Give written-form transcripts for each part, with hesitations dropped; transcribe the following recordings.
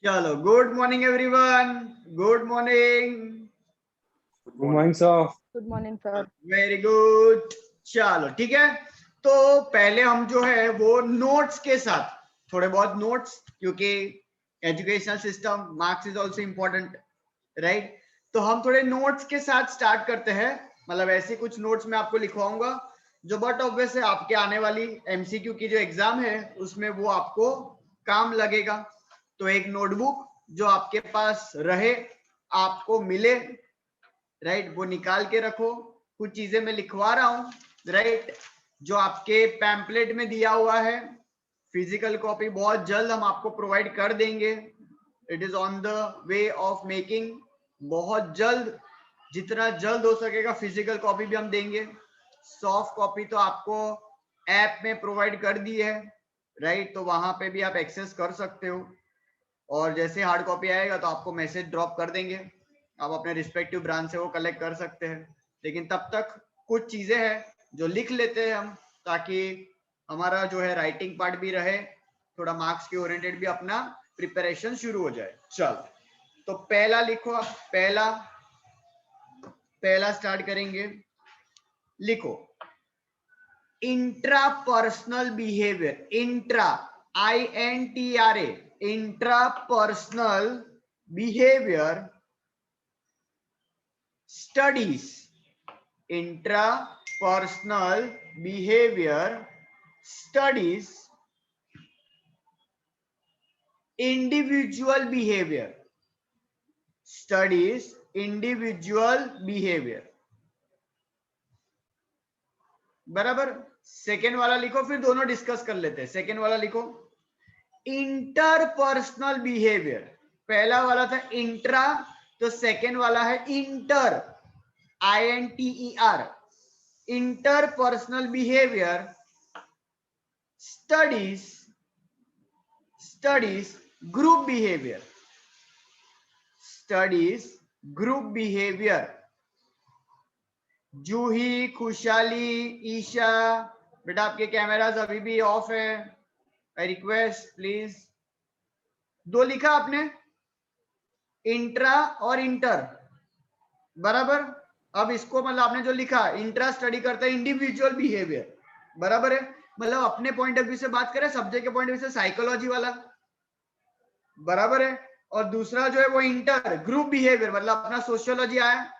चलो, good morning everyone. Good morning. Good morning sir. Good morning sir. Very good. चलो ठीक है, तो पहले हम जो है वो नोट्स के साथ थोड़े बहुत नोट्स, क्योंकि educational system marks is also important, right. तो हम थोड़े नोट्स के साथ स्टार्ट करते हैं। मतलब ऐसे कुछ नोट्स मैं आपको लिखवाऊंगा जो बट ऑब्वियस है आपके आने वाली एमसीक्यू की जो एग्जाम है उसमें वो आपको काम लगेगा। तो एक नोटबुक जो आपके पास रहे, आपको मिले, राइट, वो निकाल के रखो। कुछ चीजें मैं लिखवा रहा हूं, राइट, जो आपके पैम्पलेट में दिया हुआ है। फिजिकल कॉपी बहुत जल्द हम आपको प्रोवाइड कर देंगे। It is on the way of making. बहुत जल्द, जितना जल्द हो सकेगा फिजिकल कॉपी भी हम देंगे। सॉफ्ट कॉपी तो आपको ऐप में प्रोवाइड कर दी है, राइट, तो वहां पे भी आप एक्सेस कर सकते हो। और जैसे हार्ड कॉपी आएगा तो आपको मैसेज ड्रॉप कर देंगे, आप अपने रिस्पेक्टिव ब्रांच से वो कलेक्ट कर सकते हैं। लेकिन तब तक कुछ चीजें हैं जो लिख लेते हैं हम, ताकि हमारा जो है राइटिंग पार्ट भी रहे, थोड़ा मार्क्स के ओरिएंटेड भी अपना प्रिपरेशन शुरू हो जाए। चलो, तो पहला लिखो आप। पहला स्टार्ट करेंगे। लिखो, intrapersonal behaviour. Intra, INTRA, intrapersonal behaviour studies. Intrapersonal behaviour studies individual behaviour. Studies individual behaviour. बराबर। सेकेंड वाला लिखो, फिर दोनों डिस्कस कर लेते हैं। सेकेंड वाला लिखो, इंटरपर्सनल बिहेवियर। पहला वाला था इंट्रा, तो सेकेंड वाला है inter, INTER। Interpersonal behaviour studies group behaviour. Studies group behaviour. Juhi, Khushhali, Isha, बेटा आपके कैमरास अभी भी ऑफ है, आई रिक्वेस्ट प्लीज। दो लिखा आपने, इंट्रा और इंटर, बराबर। अब इसको मतलब आपने जो लिखा, इंट्रा स्टडी करता है इंडिविजुअल बिहेवियर, बराबर है। मतलब अपने पॉइंट ऑफ व्यू से बात करें, सब्जेक्ट के पॉइंट ऑफ व्यू से साइकोलॉजी वाला, बराबर है। और दूसरा जो है वो इंटर ग्रुप बिहेवियर, मतलब अपना सोशियोलॉजी आया,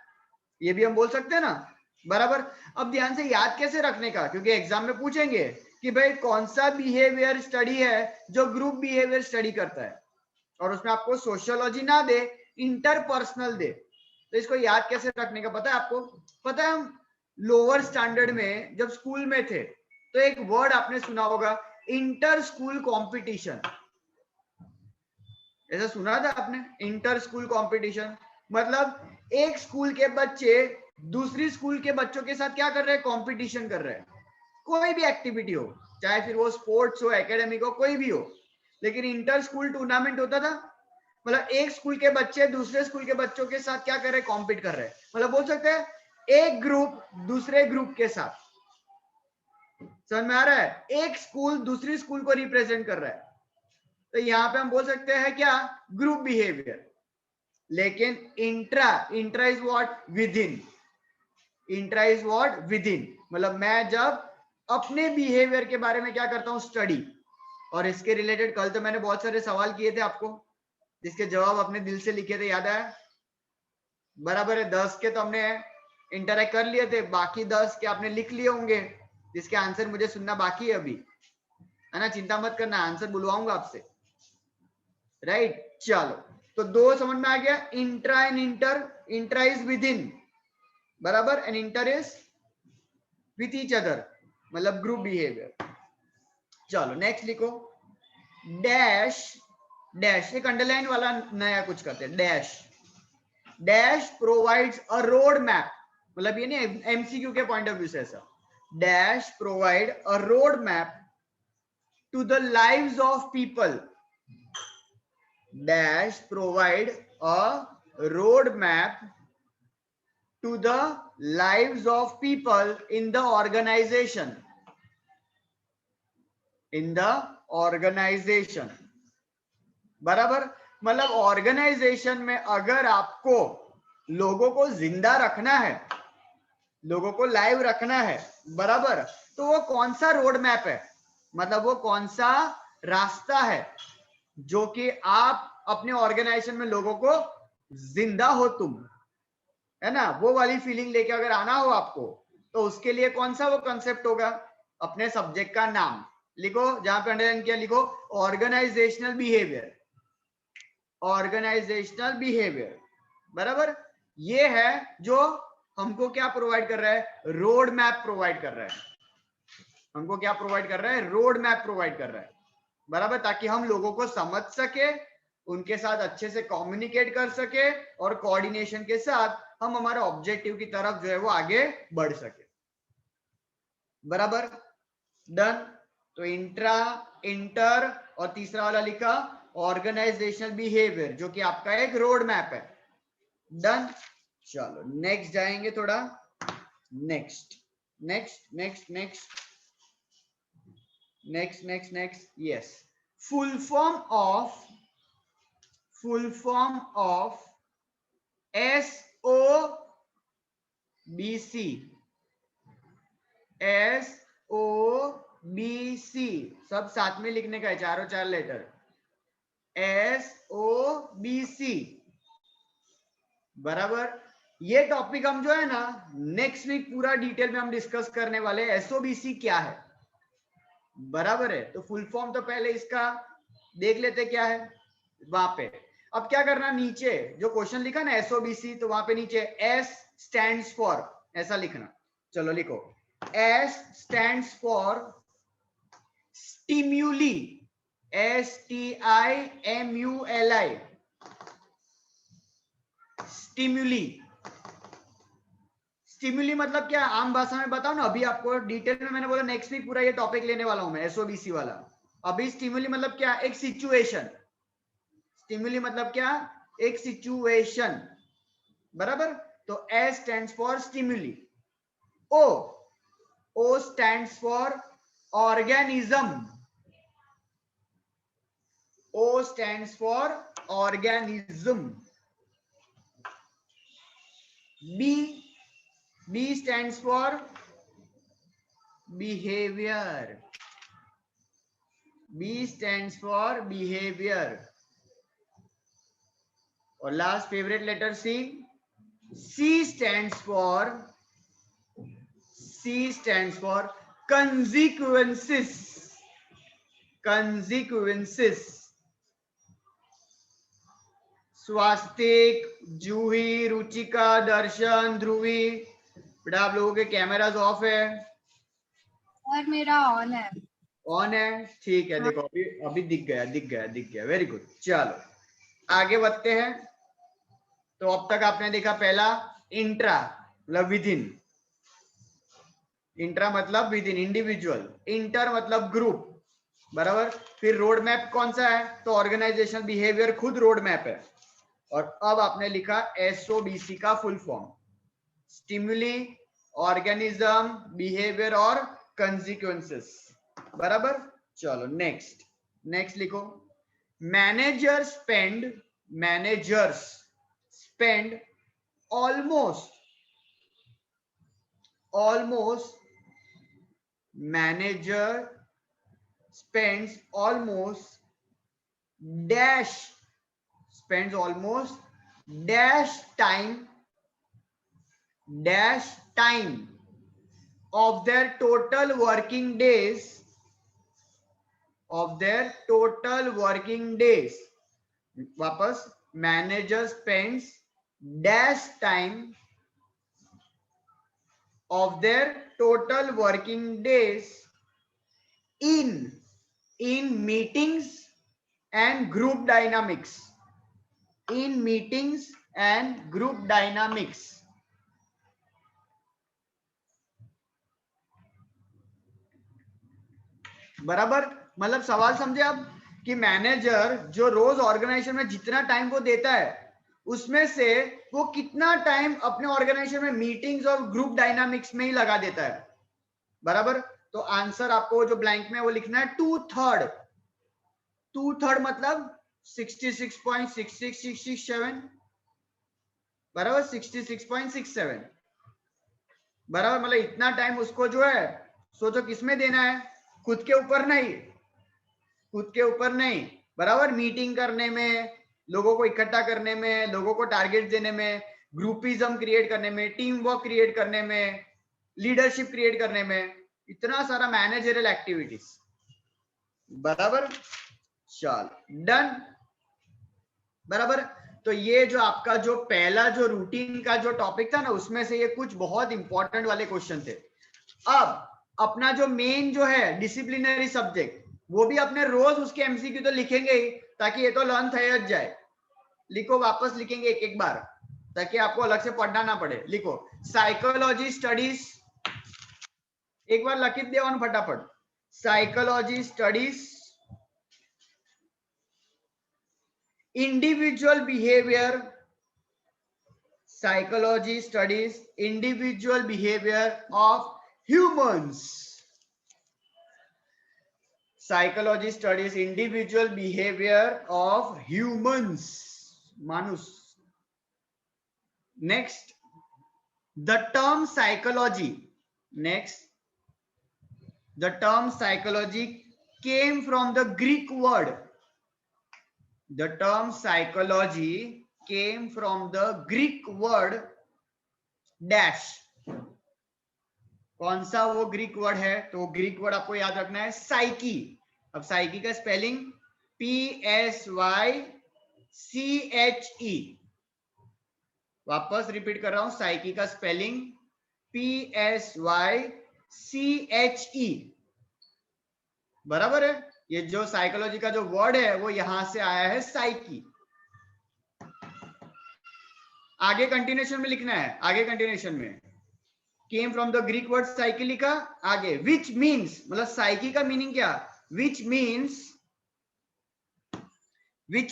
ये भी हम बोल सकते हैं ना, बराबर। अब ध्यान से याद कैसे रखने का, क्योंकि एग्जाम में पूछेंगे कि भाई कौन सा बिहेवियर स्टडी है जो ग्रुप बिहेवियर स्टडी करता है, और उसमें आपको सोशियोलॉजी ना दे, इंटरपर्सनल दे, तो इसको याद कैसे रखने का पता है आपको? पता है, हम लोअर स्टैंडर्ड में जब स्कूल में थे तो एक वर्ड आपने सुना होगा, इंटर स्कूल कॉम्पिटिशन। ऐसा सुना था आपने? इंटर स्कूल कॉम्पिटिशन मतलब एक स्कूल के बच्चे दूसरी स्कूल के बच्चों के साथ क्या कर रहे हैं? कॉम्पिटिशन कर रहे हैं। कोई भी एक्टिविटी हो, चाहे फिर वो स्पोर्ट्स हो, एकेडमिक हो, कोई भी हो, लेकिन इंटर स्कूल टूर्नामेंट होता था। मतलब एक स्कूल के बच्चे दूसरे स्कूल के बच्चों के साथ क्या कर रहे हैं? कॉम्पीट कर रहे हैं। मतलब बोल सकते हैं एक ग्रुप दूसरे ग्रुप के साथ। समझ में आ रहा है? एक स्कूल दूसरी स्कूल को रिप्रेजेंट कर रहा है, तो यहां पे हम बोल सकते हैं क्या? Group behaviour. लेकिन intra is what? Within. Intra is what? Within. मतलब मैं जब अपने बिहेवियर के बारे में क्या करता हूं? स्टडी। और इसके रिलेटेड कल तो मैंने बहुत सारे सवाल किए थे आपको, जिसके जवाब अपने दिल से लिखे थे, याद आया? बराबर है। 10 के तो हमने इंटरेक्ट कर लिए थे, बाकी 10 के आपने लिख लिए होंगे, जिसके आंसर मुझे सुनना बाकी है अभी, है ना? चिंता मत करना, आंसर बुलवाऊंगा आपसे, राइट। चलो, तो दो समझ में आ गया, intra and inter. Intra is within, बराबर, and inter is with each other, मतलब ग्रुप बिहेवियर। चलो नेक्स्ट लिखो, डैश। डैश एक अंडरलाइन वाला नया कुछ करते हैं। Dash, dash provides a road map. मतलब ये नहीं एमसीक्यू के पॉइंट ऑफ व्यू से ऐसा, dash provide a road map to the lives of people. Dash provide a roadmap to the lives of people in the organization. In the organization, बराबर। मतलब organisation में अगर आपको लोगों को जिंदा रखना है, लोगों को लाइव रखना है, बराबर, तो वो कौन सा रोड मैप है, मतलब वो कौन सा रास्ता है जो कि आप अपने ऑर्गेनाइजेशन में लोगों को जिंदा हो तुम, है ना, वो वाली फीलिंग लेके अगर आना हो आपको, तो उसके लिए कौन सा वो कॉन्सेप्ट होगा, अपने सब्जेक्ट का नाम लिखो, जहां पे अंडरलाइन किया लिखो ऑर्गेनाइजेशनल बिहेवियर, ऑर्गेनाइजेशनल बिहेवियर, बराबर। ये है जो हमको क्या प्रोवाइड कर रहा है, रोड मैप प्रोवाइड कर रहा है, हमको क्या प्रोवाइड कर रहा है, रोड मैप प्रोवाइड कर रहा है, बराबर, ताकि हम लोगों को समझ सके, उनके साथ अच्छे से कम्युनिकेट कर सके और कोऑर्डिनेशन के साथ हम हमारे ऑब्जेक्टिव की तरफ जो है वो आगे बढ़ सके, बराबर, डन। तो इंट्रा, इंटर और तीसरा वाला लिखा ऑर्गेनाइजेशनल बिहेवियर, जो कि आपका एक रोड मैप है, डन। चलो नेक्स्ट जाएंगे थोड़ा, next next next next next next next yes, full form of SOBC सब साथ में लिखने का है, चारों चार लेटर, SOBC, बराबर। ये टॉपिक हम जो है ना नेक्स्ट वीक पूरा डिटेल में हम डिस्कस करने वाले हैं, SOBC क्या है, बराबर है। तो फुल फॉर्म तो पहले इसका देख लेते क्या है वहां पे। अब क्या करना, नीचे जो क्वेश्चन लिखा ना SOBC, तो वहां पे नीचे S स्टैंड्स फॉर ऐसा लिखना, चलो लिखो S स्टैंड्स फॉर स्टिम्युली, STIMULI, स्टिम्युली। स्टिम्युली मतलब क्या, आम भाषा में बताओ ना, अभी आपको डिटेल में मैंने बोला नेक्स्ट वीक पूरा ये टॉपिक लेने वाला हूं मैं, SOBC वाला। अभी स्टिम्युली मतलब क्या, एक सिचुएशन, स्टिम्युली मतलब क्या, एक सिचुएशन, बराबर। तो S stands for stimuli, O stands for organism, O stands for organism, B stands for behavior, B stands for behavior, और last favourite letter C stands for consequences, Swastik, Juhi, Ruchika, Darshan, Dhruvi, बेटा आप लोगों के कैमरास ऑफ है और मेरा ऑन है, ऑन है, ठीक है। देखो अभी दिख गया, वेरी गुड। चलो आगे बढ़ते हैं। तो अब तक आपने देखा पहला इंट्रा मतलब विद इन, इंट्रा मतलब विद इन इंडिविजुअल, इंटर मतलब ग्रुप, बराबर। फिर रोड मैप कौन सा है, तो ऑर्गेनाइजेशन बिहेवियर खुद रोड मैप है। और अब आपने लिखा SOBC का full form, stimuli, organism, behaviour और कंसिक्वेंसेस, बराबर। चलो नेक्स्ट लिखो, managers spend almost manager spends almost dash time of their total working days, वापस, manager spends dash time of their total working days in meetings and group dynamics, बराबर। मतलब सवाल समझे आप कि मैनेजर जो रोज ऑर्गेनाइजेशन में जितना टाइम वो देता है, उसमें से वो कितना टाइम अपने ऑर्गेनाइजेशन में मीटिंग्स और ग्रुप डायनामिक्स में ही लगा देता है, बराबर। तो आंसर आपको जो ब्लैंक में वो लिखना है 2/3 मतलब 66.6667 बराबर 66.67 बराबर। मतलब इतना टाइम उसको जो है सोचो किसमें देना है, खुद के ऊपर नहीं, खुद के ऊपर नहीं बराबर, मीटिंग करने में, लोगों को इकट्ठा करने में, लोगों को टारगेट देने में, ग्रुपिज्म क्रिएट करने में, टीम वर्क क्रिएट करने में, लीडरशिप क्रिएट करने में, इतना सारा मैनेजरियल एक्टिविटीज बराबर। चल डन बराबर। तो ये जो आपका जो पहला जो रूटीन का जो टॉपिक था ना, उसमें से ये कुछ बहुत इंपॉर्टेंट वाले क्वेश्चन थे। अब अपना जो मेन जो है डिसिप्लिनरी सब्जेक्ट, वो भी अपने रोज उसके एमसीक्यू तो लिखेंगे ही, ताकि ये तो लर्न थे जाए। लिखो, वापस लिखेंगे एक एक बार, ताकि आपको अलग से पढ़ना ना पड़े। लिखो साइकोलॉजी स्टडीज, एक बार लिख दे फटाफट, psychology studies individual behavior, psychology studies individual behavior of humans, psychology studies individual behavior of humans, manus. Next, the term psychology, next, the term psychology came from the Greek word, the term psychology came from the Greek word dash. कौन सा वो Greek word है? तो Greek word आपको याद रखना है psyche. अब साइकी का स्पेलिंग PSYCHE, वापस रिपीट कर रहा हूं, साइकी का स्पेलिंग PSYCHE बराबर है। ये जो साइकोलॉजी का जो वर्ड है वो यहां से आया है साइकी। आगे कंटिन्यूएशन में लिखना है, आगे कंटिन्यूएशन में came from the Greek word psyche लिखा, आगे विच मीन्स, मतलब साइकी का मीनिंग क्या, विच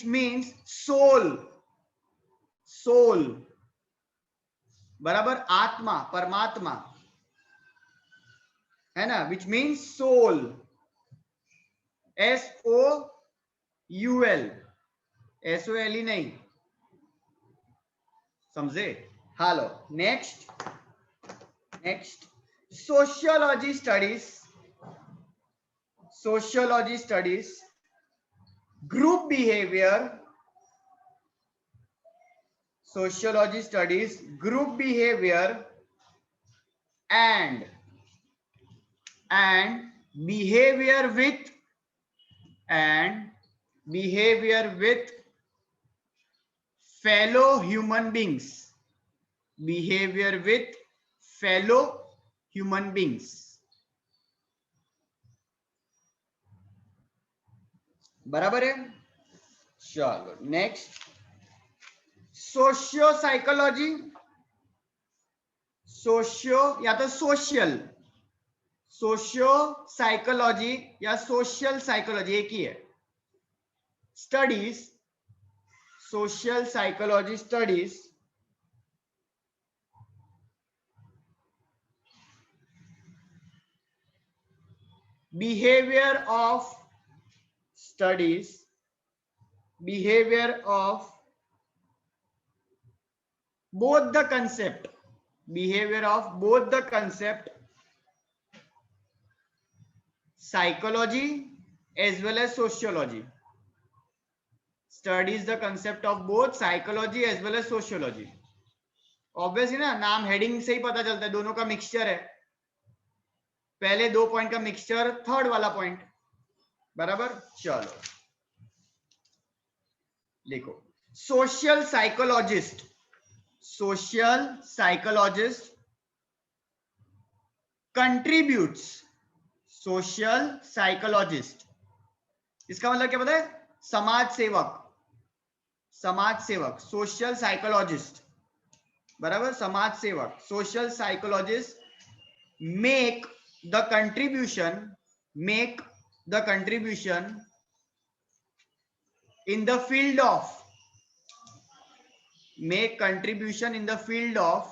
मीन्स सोल, सोल बराबर आत्मा, परमात्मा है ना, which means soul, SOUL, SOL ही नहीं, समझे? Hello. Next sociology studies group behaviour, sociology studies group behaviour and behavior with fellow human beings, behavior with fellow human beings बराबर है। चलो नेक्स्ट, सोशियो साइकोलॉजी, सोशियो या तो सोशल, सोशियो साइकोलॉजी या social psychology एक ही है। Studies, social psychology studies behavior of both the concept, psychology as well as sociology, studies the concept of both psychology as well as sociology। Obviously ना, नाम heading से ही पता चलता है दोनों का मिक्सचर है, पहले 2 पॉइंट का मिक्सचर, थर्ड वाला पॉइंट बराबर। चलो लिखो social psychologist contributes, social psychologist इसका मतलब क्या पता है? समाज सेवक, सोशल साइकोलॉजिस्ट बराबर, समाज सेवक, social psychologist make the contribution in the field of,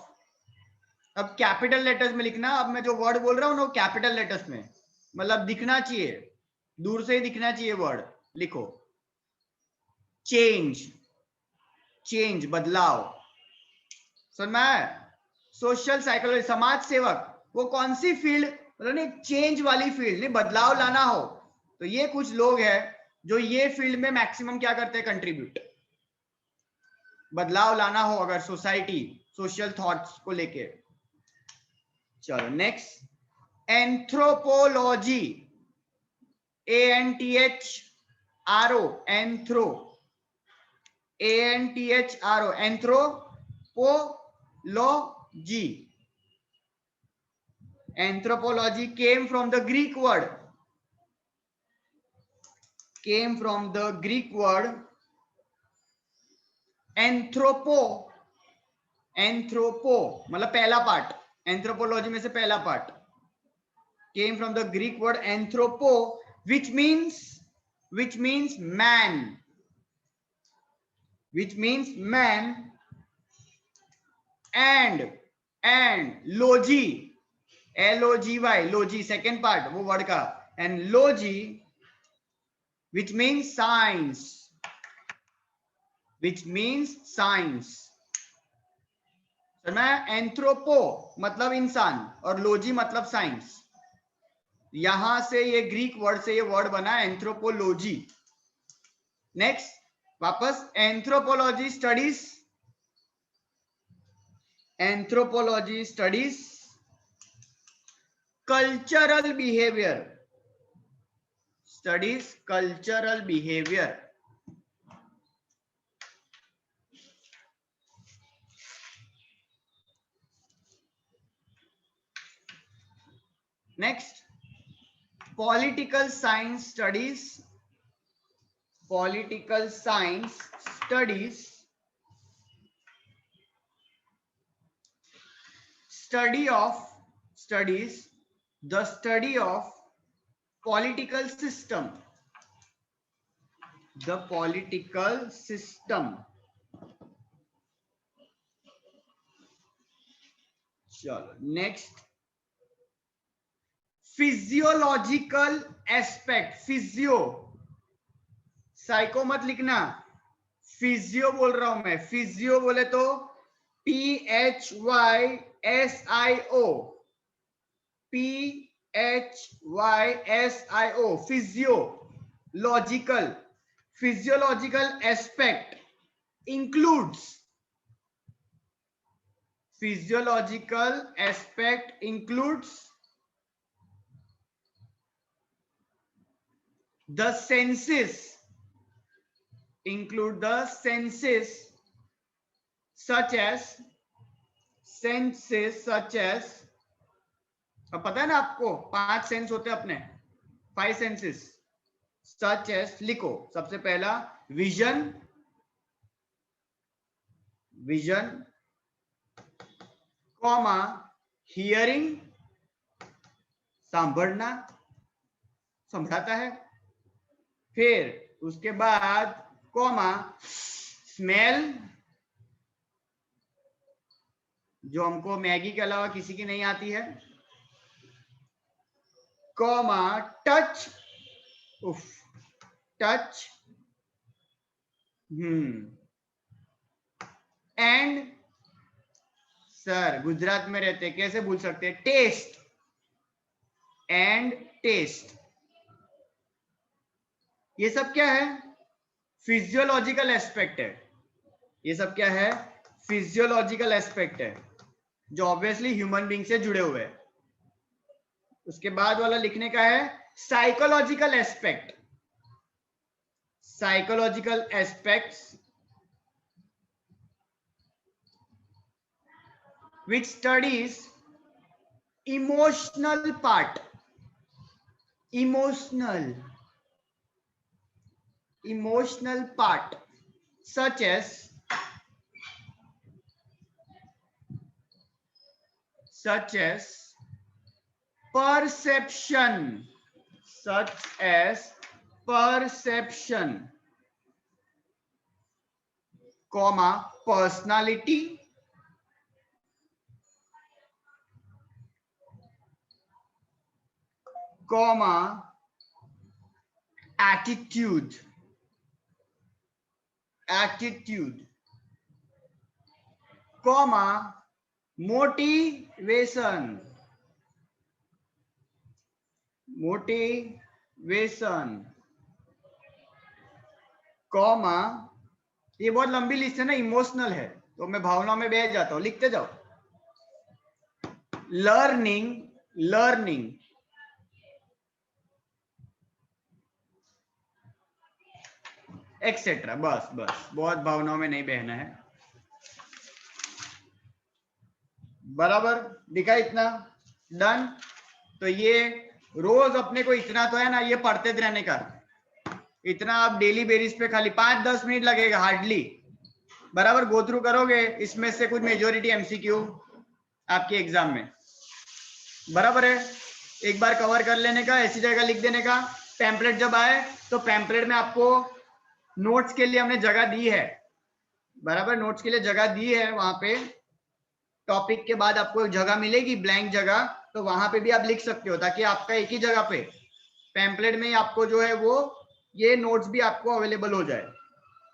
अब कैपिटल लेटर्स में लिखना। अब मैं जो वर्ड बोल रहा हूं ना, वो कैपिटल लेटर्स में, मतलब दिखना चाहिए, दूर से ही दिखना चाहिए वर्ड। लिखो चेंज बदलाव, समझ में आया? सोशल साइकोलॉजी समाज सेवक, वो कौन सी फील्ड, मतलब नहीं चेंज वाली फील्ड, नहीं बदलाव लाना हो तो ये कुछ लोग हैं जो ये फील्ड में मैक्सिमम क्या करते हैं, कंट्रीब्यूट, बदलाव लाना हो अगर सोसाइटी सोशल थॉट्स को लेके। चलो next, anthropology, ANTHRO, ANTHRO, anthropology, anthropology came from the Greek word anthropo मतलब पहला पार्ट, एंथ्रोपोलॉजी में से पहला part, came from the Greek word anthropo, which means man, and logy, LOGY, logy second part वो word का, and logy which means science, anthropo मतलब इंसान और लोजी मतलब साइंस, यहां से ये ग्रीक वर्ड से ये वर्ड बना एंथ्रोपोलॉजी। नेक्स्ट वापस, anthropology studies cultural behaviour, next political science studies the study of political system, चलो next, physiological aspect, physio, psycho मत लिखना, फिजियो बोल रहा हूं मैं, फिजियो बोले तो PHYSIO, physiological aspect includes the senses, such as अब पता है ना आपको 5 सेंस होते हैं अपने, 5 सेंसेस, सच एस लिखो, सबसे पहला विजन, कॉमा हियरिंग, सांभरना, संभळाता है, फिर उसके बाद कॉमा स्मेल, जो हमको मैगी के अलावा किसी की नहीं आती है, comma touch, and sir Gujarat में रहते कैसे भूल सकते हैं, टेस्ट, ये सब क्या है, फिजियोलॉजिकल एस्पेक्ट है, जो ऑब्वियसली ह्यूमन बीइंग से जुड़े हुए हैं। उसके बाद वाला लिखने का है psychological aspects which studies emotional part, such as perception, comma personality, comma attitude, attitude, comma motivation, motivation, comma, ये बहुत लंबी लिस्ट है ना, इमोशनल है तो मैं भावनाओं में बह जाता हूं, लिखते जाओ, लर्निंग, लर्निंग, एक्सेट्रा। बस बस, बहुत भावनाओं में नहीं बहना है। बराबर दिखा इतना? डन। तो ये रोज अपने को इतना तो है ना, ये पढ़ते रहने का, इतना आप डेली बेसिस पे खाली 5-10 मिनट लगेगा हार्डली, बराबर गो थ्रू करोगे, इसमें से कुछ मेजोरिटी एमसीक्यू आपके एग्जाम में, बराबर है। एक बार कवर कर लेने का, ऐसी जगह लिख देने का। पैम्पलेट जब आए तो पैम्पलेट में आपको नोट्स के लिए हमने जगह दी है, बराबर, नोट्स के लिए जगह दी है, वहां पे टॉपिक के बाद आपको जगह मिलेगी ब्लैंक जगह, तो वहां पे भी आप लिख सकते हो, ताकि आपका एक ही जगह पे पैम्पलेट में आपको जो है वो ये नोट्स भी आपको अवेलेबल हो जाए,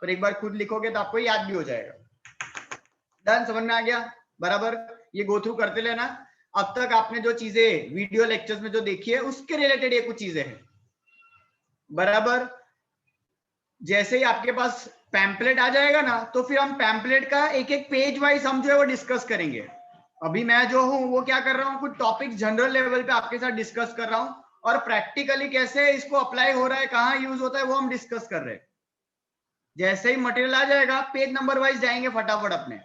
और एक बार खुद लिखोगे तो आपको याद भी हो जाएगा। डन, समझ में आ गया? बराबर, ये गो थ्रू करते लेना। अब तक आपने जो चीजें वीडियो लेक्चर्स में जो देखी है उसके रिलेटेड ये कुछ चीजें हैं, बराबर। जैसे ही आपके पास पैम्पलेट आ जाएगा ना, तो फिर हम पैम्पलेट का एक एक पेज वाइज हम जो है वो डिस्कस करेंगे। अभी मैं जो हूँ वो क्या कर रहा हूँ, कुछ टॉपिक जनरल लेवल पे आपके साथ डिस्कस कर रहा हूँ, और प्रैक्टिकली कैसे इसको अप्लाई हो रहा है, कहाँ यूज होता है, वो हम डिस्कस कर रहे हैं। जैसे ही मटेरियल आ जाएगा पेज नंबर वाइज जाएंगे फटाफट अपने,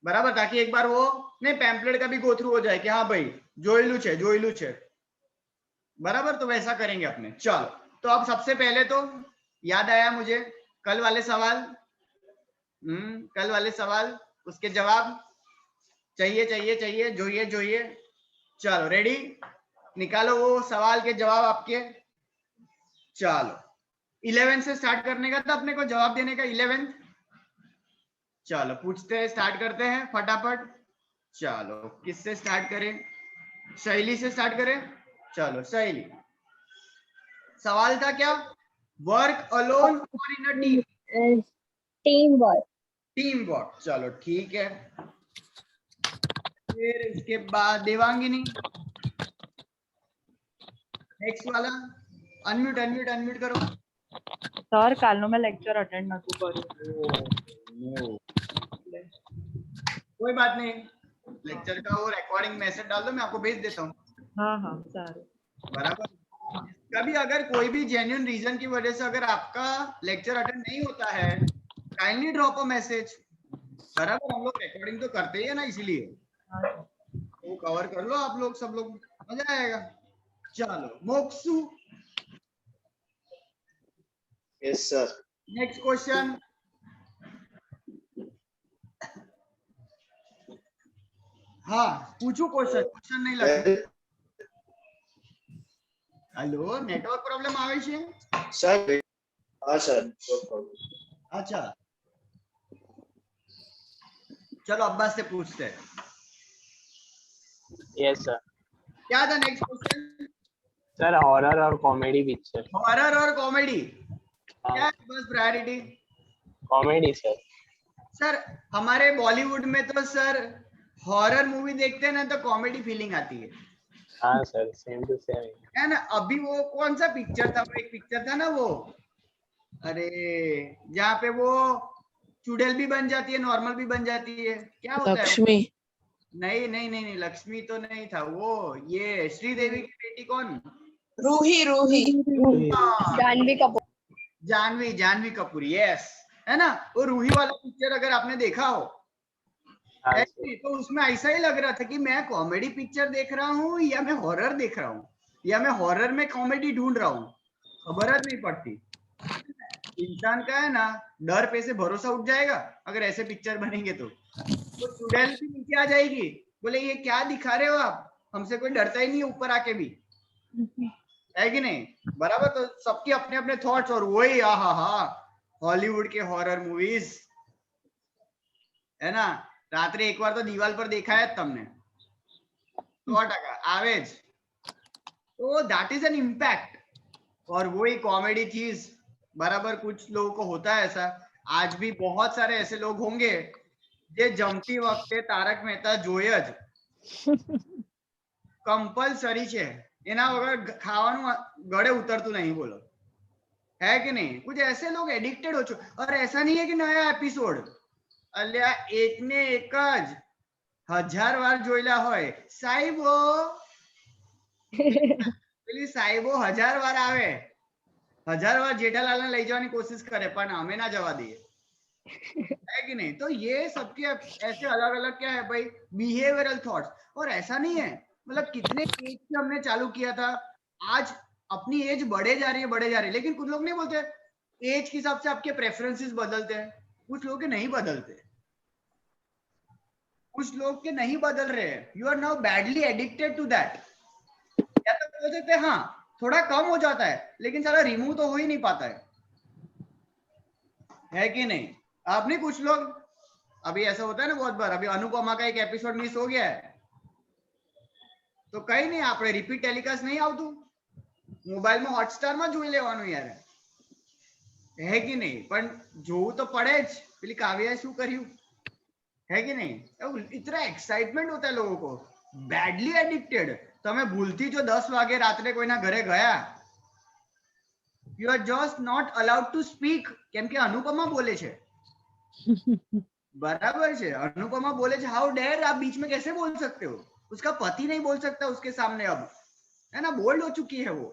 बराबर, ताकि एक बार वो नहीं पैम्पलेट का भी गो थ्रू हो जाए कि हाँ भाई जोइलू छे, बराबर। तो वैसा करेंगे अपने। चलो, तो अब सबसे पहले तो याद आया मुझे कल वाले सवाल, कल वाले सवाल, उसके जवाब चाहिए, जोइए। चलो रेडी, निकालो वो सवाल के जवाब आपके। चलो 11 से स्टार्ट करने का था अपने को, जवाब देने का 11। चलो पूछते हैं, स्टार्ट करते हैं फटाफट। चलो किससे स्टार्ट करें? शैली से स्टार्ट करें। चलो शैली, सवाल था क्या? वर्क अलोन और in a team? Team work. Team work, चलो ठीक है। फिर इसके बाद देवांगिनी, नेक्स्ट वाला। अनम्यूट करो। सर कालनो में लेक्चर अटेंड नतु कर्યું। कोई बात नहीं, लेक्चर का वो रिकॉर्डिंग मैसेज डाल दो, मैं आपको भेज देता हूँ। हाँ सारू। बराबर। कभी अगर कोई भी जेन्युइन रीजन की वजह से अगर आपका लेक्चर अटेंड नहीं होता है, काइंडली ड्रॉप अ मैसेज, बराबर। हम लोग रिकॉर्डिंग तो करते ही है ना, इसीलिए वो कवर कर लो आप लोग, सब लोग, मजा आएगा। चलो मोक्सू, यस सर। Next question. हाँ पूछो क्वेश्चन नहीं लगता। हेलो, नेटवर्क प्रॉब्लम आवे छे सर? हाँ सर। अच्छा चलो अब्बास से पूछते हैं। Yes sir. क्या था नेक्स्ट क्वेश्चन? सर हॉरर और कॉमेडी पिक्चर। हॉरर और कॉमेडी, क्या है बस प्रायोरिटी? Comedy sir. सर हमारे बॉलीवुड में तो सर हॉरर मूवी देखते हैं ना तो कॉमेडी फीलिंग आती है। हाँ सर, सेम टू सेम है ना। अभी वो कौन सा पिक्चर था, वो एक पिक्चर था ना वो, अरे जहाँ पे वो चुड़ैल भी बन जाती है, नॉर्मल भी बन जाती है, क्या होता है? लक्ष्मी। नहीं, लक्ष्मी तो नहीं था वो, ये श्रीदेवी की बेटी कौन? रूही। हाँ, जानवी कपूर। जानवी कपूर, यस। है ना, वो रूही वाला पिक्चर अगर आपने देखा हो, हाँ तो उसमें ऐसा ही लग रहा था कि मैं कॉमेडी पिक्चर देख रहा हूँ या मैं हॉरर देख रहा हूँ, या मैं हॉरर में कॉमेडी ढूंढ रहा हूँ, खबर नहीं पड़ती। इंसान का है ना, डर पे से भरोसा उठ जाएगा अगर ऐसे पिक्चर बनेंगे तो चुड़ैल भी नीचे आ जाएगी, बोले ये क्या दिखा रहे हो आप, हमसे कोई डरता ही नहीं ऊपर आके भी, है कि नहीं? बराबर। तो सबके अपने अपने थॉट्स, और वही आहा हॉलीवुड के हॉरर मूवीज, है ना। रात्रि एक बार तो दीवार पर देखा है तुमने, 100% आवेज, तो दैट इज एन इम्पैक्ट। और वही कॉमेडी चीज, बराबर, कुछ लोगों को होता है ऐसा। आज भी बहुत सारे ऐसे लोग होंगे જે જમતી વખતે તારક મહેતા જોઈ જ कंपलसरी છે એના વગર ખાવાનું ગળે ઉતરતું नहीं बोलो है कि नहीं कुछ ऐसे लोग एडिक्टेड हो चुके और ऐसा नहीं है कि नया एपिसोड अल्या एक ने एक ज 1000 વાર જોયેલા હોય સાહેબો પેલી સાહેબો 1000 વાર આવે 1000 વાર જેઠાલાલ ने લઈ જવાની કોશિશ કરે પણ અમે ના જવા દઈએ है कि नहीं तो ये सबके ऐसे अलग अलग क्या है भाई बिहेवियरल थॉट्स और ऐसा नहीं है मतलब कितने एज से हमने चालू किया था आज अपनी एज बढ़े जा रही है लेकिन कुछ लोग नहीं बोलते एज के हिसाब से आपके प्रेफरेंसेस बदलते हैं कुछ लोग के नहीं बदलते कुछ लोग के नहीं बदल रहे हैं you are now badly addicted to that या तो बोल सकते हैं हाँ थोड़ा कम हो जाता है लेकिन सारा रिमूव तो हो ही नहीं पाता है कि नहीं आपने कुछ लोग अभी ऐसा होता है ना बहुत बार अभी अनुपमा का एक एपिसोड मिस हो गया है तो कहीं नहीं આપણે રિપીટ ટેલિકાસ્ટ नहीं આવતું મોબાઈલ માં હોટસ્ટાર માં જોઈ લેવાનું યાર है कि नहीं પણ જોવું તો પડે જ પેલી કાવ્યાએ શું કર્યું है कि नहीं इतना एक्साइटमेंट होता है लोगों को बैडली एडिक्टेड તમે ભૂલથી જો 10 વાગે રાત્રે કોઈના ઘરે ગયા you are just not allowed to speak કેમ કે अनुपमा बोले છે बराबर है अनुपमा बोले हाउ डेयर आप बीच में कैसे बोल सकते हो उसका पति नहीं बोल सकता उसके सामने अब है ना बोल्ड हो चुकी है वो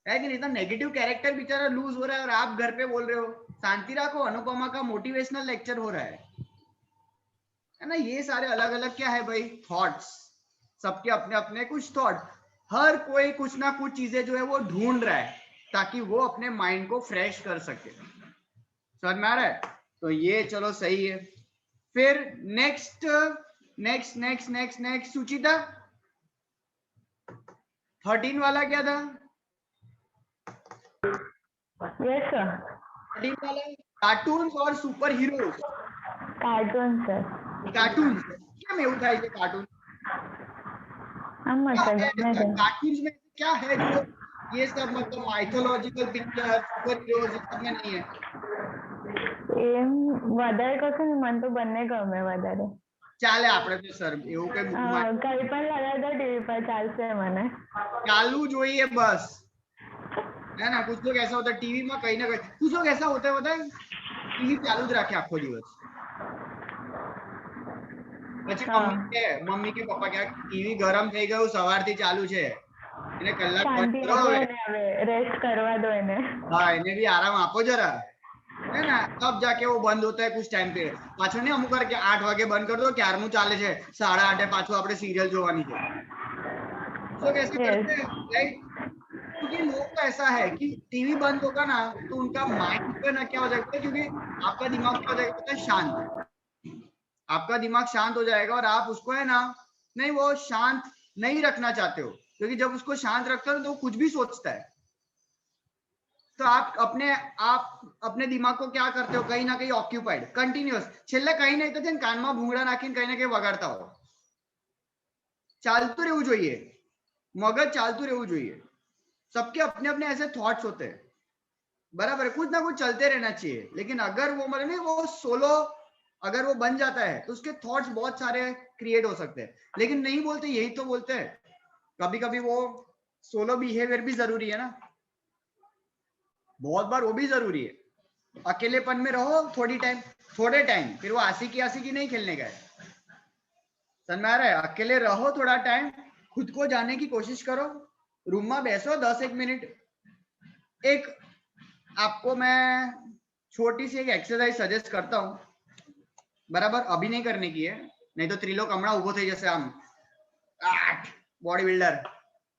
है कि नहीं तो नेगेटिव कैरेक्टर बेचारा लूज हो रहा है और आप घर पे बोल रहे हो शांति रखो अनुपमा का मोटिवेशनल लेक्चर हो रहा है ना ये सारे अलग अलग क्या है भाई थॉट्स सबके अपने अपने कुछ थॉट हर कोई कुछ ना कुछ चीजें जो है वो ढूंढ रहा है ताकि वो अपने माइंड को फ्रेश कर सके समझ में आ रहा है तो ये चलो सही है फिर next next next next next Suchita 13 वाला क्या था Yes, sir. 13 वाला कार्टून्स और super hero Cartoon, sir. Cartoons क्या એવું થાય છે કાર્ટૂન આમાં sir, નહીં. कार्टून्स में क्या है जो ये सब मतलब माइथोलॉजिकल पिक्चर सुपर हीरोज इसमें नहीं है એમ વધારે કશું નહીં મને તો બંને ગમે વધારે ચાલે આપણે તો સર એવું કઈ કઈ પણ લગાડો ટીવી પર ચાલશે મને चालू જોઈએ बस है ना कुछ लोग ऐसा होता है टीवी में कहीं ना कहीं कुछ लोग ऐसा होता है टीवी चालू ज राखे आखो दिवस પછી મમ્મી કે પપ્પા કે ટીવી ગરમ થઈ ગયું સવારથી ચાલુ છે એને કલાક બંધ કરો હવે રેસ્ટ કરવા દો એને હા એને भी आराम આપો जरा है ना तब जाके वो बंद होता है कुछ टाइम पे पाछो नहीं अमुक करके 8 वागे बंद कर दो क्यारनु चाले छे 8:30 पाछो આપણે सीरियल જોવાની છે तो कैसे करते हैं राइट क्योंकि लोग तो ऐसा है कि टीवी बंद होगा ना तो उनका माइंड पे ना क्या हो जाएगा क्योंकि आपका दिमाग क्या हो जाएगा पता है शांत आपका दिमाग शांत हो जाएगा और आप उसको है ना नहीं वो शांत नहीं रखना चाहते हो क्योंकि जब उसको शांत रखते हो तो वो कुछ भी सोचता है तो आप अपने दिमाग को क्या करते हो कहीं ना कहीं ऑक्यूपाइड कंटिन्यूअस છેલ્લે કઈ નહીં તો છે ને કાનમાં ભૂંગળા નાખીને કઈ ના કઈ વગાડતા હો ચાલતું રહેવું જોઈએ મગજ ચાલતું રહેવું જોઈએ सबके अपने अपने ऐसे थॉट्स होते हैं बराबर कुछ ना कुछ चलते रहना चाहिए लेकिन अगर वो मतलब नहीं वो सोलो अगर वो बन जाता है तो उसके थॉट्स बहुत सारे क्रिएट हो सकते हैं लेकिन नहीं बोलते यही तो बोलते हैं कभी कभी वो सोलो बिहेवियर भी जरूरी है ना बहुत बार वो भी जरूरी है अकेलेपन में रहो थोड़े टाइम फिर वो आशिकी नहीं खेलने का है समझ में आ रहा है अकेले रहो थोड़ा टाइम खुद को जाने की कोशिश करो रूम में बैसो 10-1 मिनट एक आपको मैं छोटी सी एक एक्सरसाइज सजेस्ट करता हूँ बराबर अभी नहीं करने की है नहीं तो त्रिलोक हमણાં ઉભો થઈ જશે આમ બોડી બિલ્ડર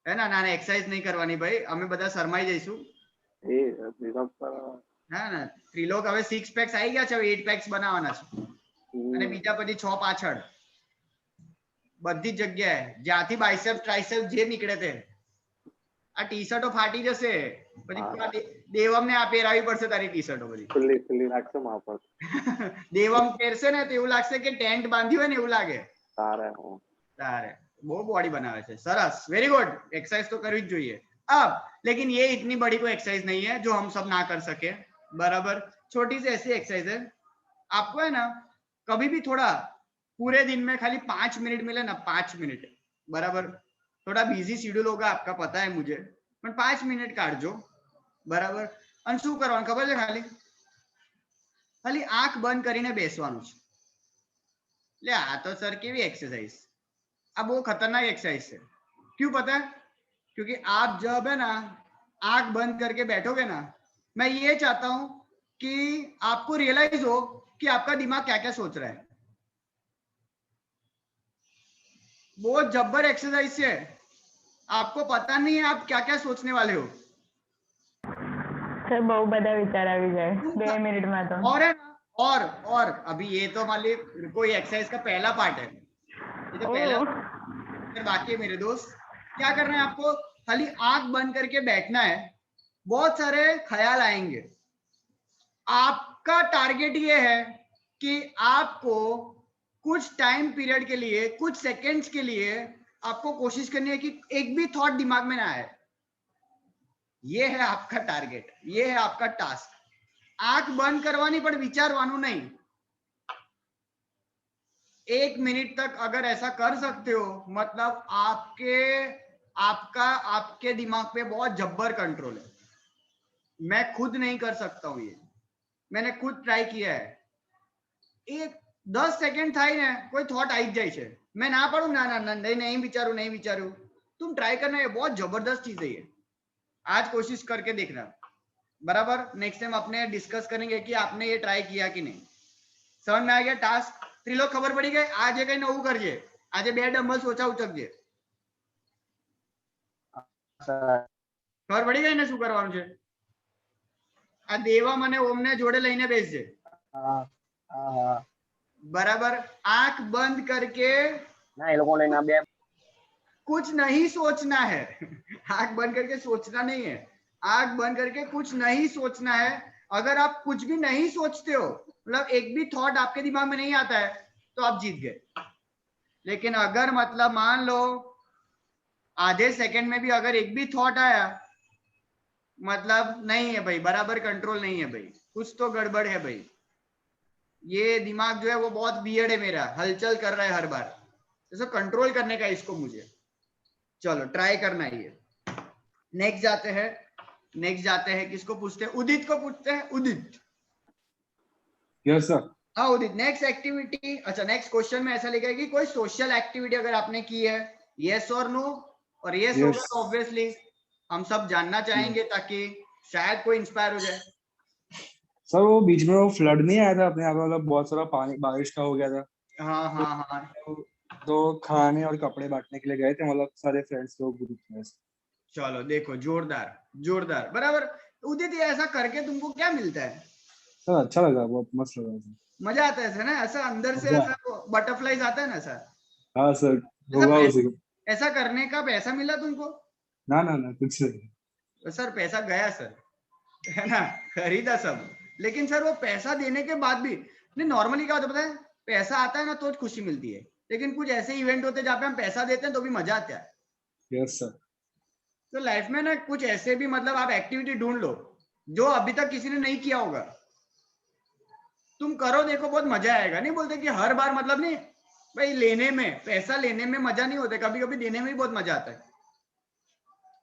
है ना ના एक्सरसाइज नहीं करवानी भाई અમે બધા શરમાઈ જઈશું है ना त्रिलोक હવે 6 પેક્સ આવી ગયા છે હવે 8 પેક્સ બનાવવાના છે અને બીજા પછી 6 પાછળ બધી જગ્યાએ જ્યાંથી બાઇસેપ ટ્રાઇસેપ જે નીકળે તે આ ટી-શર્ટો ફાટી જશે પછી દેવમને આ પહેરાવી પડશે તારી ટી-શર્ટો બધી ખુલ્લી રાખશે માપર દેવમ પહેરશે ને તો એવું લાગશે કે ટેન્ટ બાંધ્યું હોય ને એવું લાગે તારે બહુ બોડી બનાવે છે સરસ વેરી गुड एक्सरसाइज तो करवी જ જોઈએ अब लेकिन ये इतनी बड़ी कोई एक्सरसाइज नहीं है जो हम सब ना कर सके बराबर, छोटी सी ऐसी एक्सरसाइज है, आपको है ना कभी भी थोड़ा पूरे दिन में खाली 5 मिनट मिले ना, 5 मिनट, बराबर, थोड़ा बिजी शेड्यूल होगा आपका, पता है मुझे, पर 5 मिनट काटજો, બરાબર. અને શું કરવાનું ખબર છે? ખાલી આંખ બંધ કરીને બેસવાનું છે. એટલે આ તો સર કેવી एक्सरसाइज, આ બહુ खतरनाक एक्सरसाइज है. क्यों पता है? क्योंकि आप जब है ना आंख बंद करके बैठोगे ना, मैं ये चाहता हूं कि आपको रियलाइज हो कि आपका दिमाग क्या क्या सोच रहा है. बहुत जब्बर एक्सरसाइज है, आपको पता नहीं है आप क्या क्या सोचने वाले हो. सर बहु बड़ा विचार આવી જાય 2 મિનિટમાં તો. और है ना, और अभी ये तो मान ली कोई एक्सरसाइज का पहला पार्ट है, ये तो पहला, फिर बाकी है मेरे दोस्त. क्या करना है आपको? खाली आंख बंद करके बैठना है. बहुत सारे ख्याल आएंगे. आपका टारगेट ये है कि आपको कुछ टाइम पीरियड के लिए, कुछ सेकंड्स के लिए आपको कोशिश करनी है कि एक भी थॉट दिमाग में ना आए. ये है आपका टारगेट, ये है आपका टास्क. आंख बंद करवानी पर विचारવાનું नहीं. 1 मिनट तक अगर ऐसा कर सकते हो, मतलब आपके दिमाग पे बहुत जब्बर कंट्रोल है. मैं खुद नहीं कर सकता हूं ये, मैंने खुद ट्राई किया है. एक 10 सेकंड થાય ને કોઈ थॉट आई જાય છે, मैं ना पढ़ू ना ना नहीं विचारू. तुम ट्राई करना, ये बहुत जबरदस्त चीज है ये. आज कोशिश करके देखना, बराबर. नेक्स्ट टाइम अपने डिस्कस करेंगे कि आपने ये ट्राई किया कि नहीं. समझ में आ गया टास्क? त्रिलोक खबर पड़ी गई? આજે કઈ નવું કરજે, આજે 2 ડમ્બલ્સ ઓછા ઉચકજે. ખબર પડી ગઈ ને શું કરવાનું છે? આ દેવા મને ઓમને જોડે લઈને બેસજે. बराबर. आंख बंद करके ના એ લોકો લઈને બે कुछ नहीं सोचना है. आंख बंद करके सोचना नहीं है, आंख बंद करके कुछ नहीं सोचना है. अगर आप कुछ भी नहीं सोचते हो, मतलब एक भी थॉट आपके दिमाग में नहीं आता है, तो आप जीत गए. लेकिन अगर मतलब मान लो आधे सेकंड में भी अगर एक भी थॉट आया, मतलब नहीं है भाई, बराबर कंट्रोल नहीं है भाई, कुछ तो गड़बड़ है भाई. ये दिमाग जो है वो बहुत वियर्ड है मेरा, हलचल कर रहा है हर बार. तो कंट्रोल करने का इसको मुझे, चलो ट्राई करना ही है. नेक्स्ट जाते हैं किसको पूछते हैं? उदित को पूछते हैं. उदित. Yes sir. हाँ उदित, नेक्स्ट एक्टिविटी. अच्छा, नेक्स्ट क्वेश्चन में ऐसा लिखा है कि कोई सोशल एक्टिविटी अगर आपने की है, यस और नो. और यस होगा तो ऑब्वियसली हम सब जानना चाहेंगे ताकि शायद कोई इंस्पायर हो जाए. सर वो बीच में वो फ्लड नहीं आया था अपने यहाँ पे, मतलब बहुत सारा पानी बारिश का हो गया था. हाँ. तो खाने और कपड़े बांटने के लिए गए थे, मतलब सारे फ्रेंड्स लोग ग्रुप में. चलो देखो, जोरदार बराबर. उदित ये ऐसा करके तुमको क्या मिलता है? सर अच्छा लगा, बहुत मस्त लगा सर. मजा आता है ना, ऐसा अंदर से ऐसा बटरफ्लाईज आता है ना सर. हाँ सर, होगा उसी को. ऐसा करने का पैसा मिला तुमको? ना कुछ नहीं. तो सर पैसा गया सर, है ना, खरीदा सब. लेकिन सर वो पैसा देने के बाद भी नहीं, नॉर्मली क्या होता है पता है? पैसा आता है ना तो खुशी मिलती है, लेकिन कुछ ऐसे इवेंट होते हैं जहाँ पे हम पैसा देते हैं तो भी मजा आता है. Yes sir. तो लाइफ में ना कुछ ऐसे भी मतलब आप एक्टिविटी ढूंढ लो जो अभी तक किसी ने नहीं किया होगा, तुम करो, देखो बहुत मजा आएगा. नहीं बोलते कि हर बार, मतलब नहीं भाई, लेने में, पैसा लेने में मजा नहीं होता, कभी कभी देने में भी बहुत मजा आता है.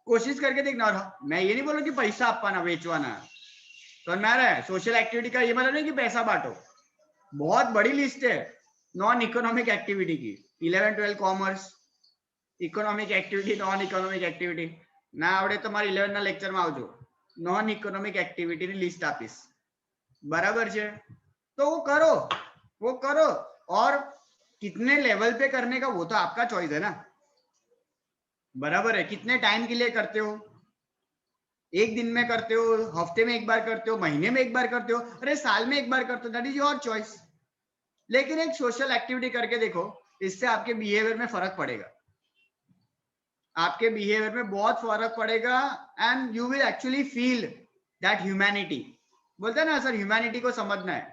कोशिश करके देखना. और मैं ये नहीं बोल रहा कि पैसा आपना वेचवाना, तो मैं रहा है सोशल एक्टिविटी का ये मतलब नहीं कि पैसा बांटो. बहुत बड़ी लिस्ट है नॉन इकोनॉमिक एक्टिविटी की. 11-12 commerce, economic activity, non economic activity. ना आवड़े तो मारे 11 ના લેક્ચર માં આવજો, નોન ઇકોનોમિક એક્ટિવિટી ની લિસ્ટ આપીશ, बराबर છે? तो वो करो. और कितने लेवल पे करने का वो तो आपका चॉइस है ना, बराबर है. कितने टाइम के लिए करते हो? एक दिन में करते हो, हफ्ते में एक बार करते हो, महीने में एक बार करते हो, अरे साल में एक बार करते हो, दैट इज योर चॉइस. लेकिन एक सोशल एक्टिविटी करके देखो, इससे आपके बिहेवियर में फर्क पड़ेगा, आपके बिहेवियर में बहुत फर्क पड़ेगा. And you will actually feel that humanity. बोलते हैं ना सर, ह्यूमैनिटी को समझना है,